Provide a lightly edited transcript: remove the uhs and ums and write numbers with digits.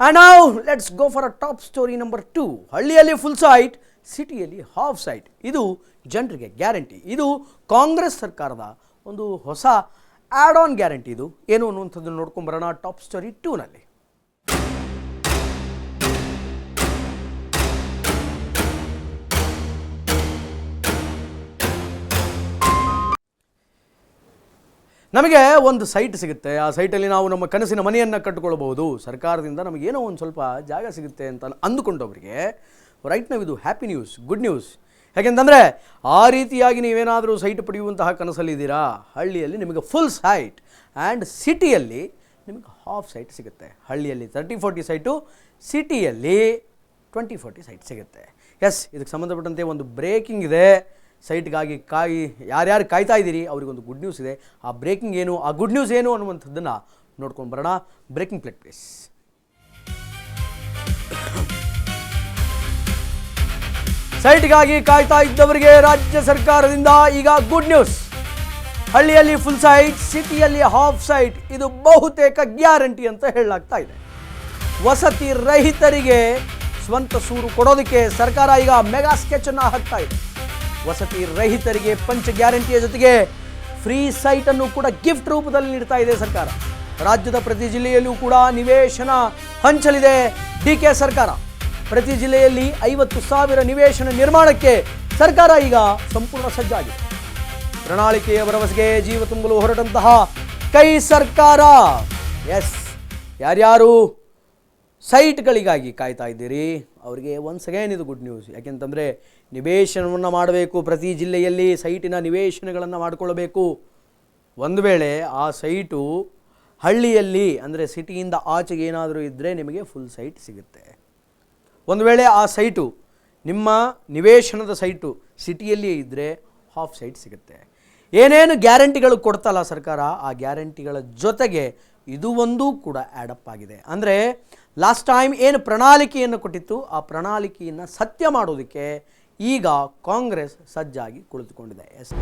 And now let's go for a top story number 2. ಹಳ್ಳಿಯಲ್ಲಿ full site, ಸಿಟಿಯಲ್ಲಿ half site. ಇದು ಜನರಿಗೆ guarantee. ಇದು ಕಾಂಗ್ರೆಸ್ ಸರ್ಕಾರದ ಒಂದು ಹೊಸ ಆ್ಯಡ್ ಆನ್ ಗ್ಯಾರಂಟಿ. ಇದು ಏನು ಅನ್ನುವಂಥದ್ದನ್ನು ನೋಡ್ಕೊಂಡು ಬರೋಣ ಟಾಪ್ ಸ್ಟೋರಿ 2ನಲ್ಲಿ. ನಮಗೆ ಒಂದು ಸೈಟ್ ಸಿಗುತ್ತೆ. ಆ ಸೈಟಲ್ಲಿ ನಾವು ನಮ್ಮ ಕನಸಿನ ಮನೆಯನ್ನು ಕಟ್ಟಿಕೊಳ್ಳಬಹುದು. ಸರ್ಕಾರದಿಂದ ನಮಗೇನೋ ಒಂದು ಸ್ವಲ್ಪ ಜಾಗ ಸಿಗುತ್ತೆ ಅಂತ ಅಂದುಕೊಂಡವರಿಗೆ ರೈಟ್ ನಾವು ಇದು ಹ್ಯಾಪಿ ನ್ಯೂಸ್, ಗುಡ್ ನ್ಯೂಸ್. ಯಾಕೆಂತಂದರೆ ಆ ರೀತಿಯಾಗಿ ನೀವೇನಾದರೂ ಸೈಟ್ ಪಡೆಯುವಂತಹ ಕನಸಲ್ಲಿದ್ದೀರಾ, ಹಳ್ಳಿಯಲ್ಲಿ ನಿಮಗೆ ಫುಲ್ ಸೈಟ್ ಆ್ಯಂಡ್ ಸಿಟಿಯಲ್ಲಿ ನಿಮಗೆ ಹಾಫ್ ಸೈಟ್ ಸಿಗುತ್ತೆ. ಹಳ್ಳಿಯಲ್ಲಿ 30-40 ಸೈಟು, ಸಿಟಿಯಲ್ಲಿ 20-40 ಸೈಟ್ ಸಿಗುತ್ತೆ. ಎಸ್, ಇದಕ್ಕೆ ಸಂಬಂಧಪಟ್ಟಂತೆ ಒಂದು ಬ್ರೇಕಿಂಗ್ ಇದೆ. ಸೈಟ್ಗಾಗಿ ಯಾರ್ಯಾರು ಕಾಯ್ತಾ ಇದ್ದೀರಿ ಅವರಿಗೊಂದು ಗುಡ್ ನ್ಯೂಸ್ ಇದೆ. ಆ ಬ್ರೇಕಿಂಗ್ ಏನು, ಆ ಗುಡ್ ನ್ಯೂಸ್ ಏನು ಅನ್ನುವಂಥದ್ದನ್ನು ನೋಡ್ಕೊಂಡು ಬರೋಣ. Breaking plate please. ಸೈಟ್ಗಾಗಿ ಕಾಯ್ತಾ ಇದ್ದವರಿಗೆ ರಾಜ್ಯ ಸರ್ಕಾರದಿಂದ ಈಗ ಗುಡ್ ನ್ಯೂಸ್. ಹಳ್ಳಿಯಲ್ಲಿ ಫುಲ್ ಸೈಟ್, ಸಿಟಿಯಲ್ಲಿ ಹಾಫ್ ಸೈಟ್. ಇದು ಬಹುತೇಕ ಗ್ಯಾರಂಟಿ ಅಂತ ಹೇಳಲಾಗ್ತಾ ಇದೆ. ವಸತಿ ರಹಿತರಿಗೆ ಸ್ವಂತ ಸೂರು ಕೊಡೋದಕ್ಕೆ ಸರ್ಕಾರ ಈಗ ಮೆಗಾ ಸ್ಕೆಚನ್ನು ಹಾಕ್ತಾ ಇದೆ. ವಸತಿ ರಹಿತರಿಗೆ ಪಂಚ ಗ್ಯಾರಂಟಿಯ ಜೊತೆಗೆ ಫ್ರೀ ಸೈಟನ್ನು ಕೂಡ ಗಿಫ್ಟ್ ರೂಪದಲ್ಲಿ ನೀಡ್ತಾ ಇದೆ ಸರ್ಕಾರ. ರಾಜ್ಯದ ಪ್ರತಿ ಜಿಲ್ಲೆಯಲ್ಲೂ ಕೂಡ ನಿವೇಶನ ಹಂಚಲಿದೆ ಡಿಕೆ ಸರ್ಕಾರ. ಪ್ರತಿ ಜಿಲ್ಲೆಯಲ್ಲಿ 50,000 ನಿವೇಶನ ನಿರ್ಮಾಣಕ್ಕೆ ಸರ್ಕಾರ ಈಗ ಸಂಪೂರ್ಣ ಸಜ್ಜಾಗಿದೆ. ಪ್ರಣಾಳಿಕೆಯ ಭರವಸೆಗೆ ಜೀವ ತುಂಬಲು ಹೊರಟಂತಹ ಕೈ ಸರ್ಕಾರ. ಎಸ್, ಯಾರ್ಯಾರು ಸೈಟ್ಗಳಿಗಾಗಿ ಕಾಯ್ತಾ ಇದ್ದೀರಿ ಅವರಿಗೆ ಒನ್ಸ್ ಅಗೇನ್ ಇದು ಗುಡ್ ನ್ಯೂಸ್. ಯಾಕೆಂತಂದರೆ ನಿವೇಶನವನ್ನು ಮಾಡಬೇಕು, ಪ್ರತಿ ಜಿಲ್ಲೆಯಲ್ಲಿ ಸೈಟಿನ ನಿವೇಶನಗಳನ್ನು ಮಾಡಿಕೊಳ್ಳಬೇಕು. ಒಂದು ವೇಳೆ ಆ ಸೈಟು ಹಳ್ಳಿಯಲ್ಲಿ ಅಂದರೆ ಸಿಟಿಯಿಂದ ಆಚೆಗೆ ಏನಾದರೂ ಇದ್ದರೆ ನಿಮಗೆ ಫುಲ್ ಸೈಟ್ ಸಿಗುತ್ತೆ. ಒಂದು ವೇಳೆ ಆ ಸೈಟು ನಿಮ್ಮ ನಿವೇಶನದ ಸೈಟು ಸಿಟಿಯಲ್ಲಿಯೇ ಇದ್ದರೆ ಹಾಫ್ ಸೈಟ್ ಸಿಗುತ್ತೆ. ಏನೇನು ಗ್ಯಾರಂಟಿಗಳು ಕೊಡ್ತಲ್ಲ ಸರ್ಕಾರ, ಆ ಗ್ಯಾರಂಟಿಗಳ ಜೊತೆಗೆ ಇದು ಒಂದು ಕೂಡ ಆ್ಯಡಪ್ ಆಗಿದೆ. ಅಂದರೆ ಲಾಸ್ಟ್ ಟೈಮ್ ಏನು ಪ್ರಣಾಳಿಕೆಯನ್ನು ಕೊಟ್ಟಿತ್ತು, ಆ ಪ್ರಣಾಳಿಕೆಯನ್ನು ಸತ್ಯ ಮಾಡೋದಕ್ಕೆ ಈಗ ಕಾಂಗ್ರೆಸ್ ಸಜ್ಜಾಗಿ ಕುಳಿತುಕೊಂಡಿದೆ. ಎಸ್.